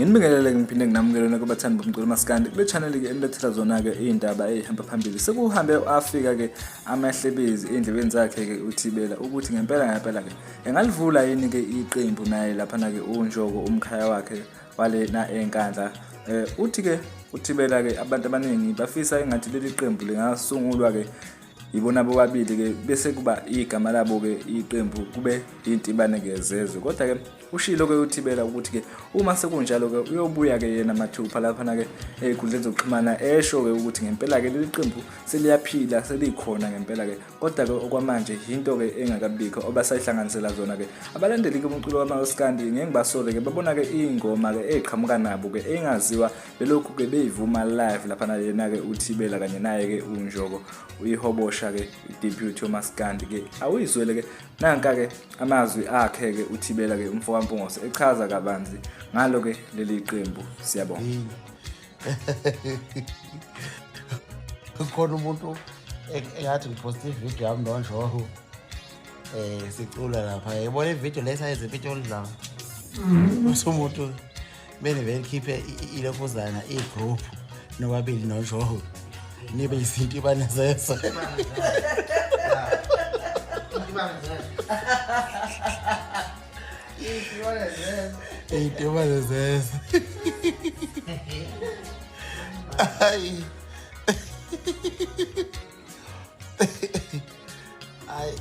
Nginibingelele ngiphinde nginamukele kubathandi bomculo maskandi kule channel ke enilethela zona ke indaba ezihamba phambili sekuhambe afika ke amahlebezi endlebeni zakhe ke uThibela ukuthi ngempela ke engalivula yini ke iqembu naye lapha na ke uNjoko umkhaya wakhe wale na enkandla uthi ke uThibela ke abantu abaningi bafisa engathi leli qembu lingasungulwa ke ibona bobabili ke bese kuba igama labo ke iqembu kube inTibane ke Zezwe kodwa ke ushilo ke uThibela ukuthi ke uma sekunjalo ke uyobuya ke yena mathupha lapha na ke ezinkundleni zokuxhumana esho ke ukuthi ngempela ke leli qembu seliyaphila selikhona ngempela ke kodwa ke okwamanje into ke engakabikho obasayihlanganisela zona ke abalandeli ke umculo wamaskandi ngeke ngibasole ke babona ke ingoma ke eqhamuka nabo ke engaziwa belokhu ke beyivuma live lapha na yena ke uThibela kanye naye ke uNjoko uyihobosha ke i-debut yomaskandi ke awuyizwele ke nanka ke amazwi akhe ke uThibela ke umfowabo Mpungose echaza kabanzi ngalo ke leli qembu siyabonga khona umuntu engathi ngiposte ivideo yami noNjoko sicula lapha yabona ivideo lesa izivideo olidlayo umuntu bene vele khiphe ilokuzana igroup nobabili noNjoko nibe izinTibane Zezwe inTibane Zezwe ay ay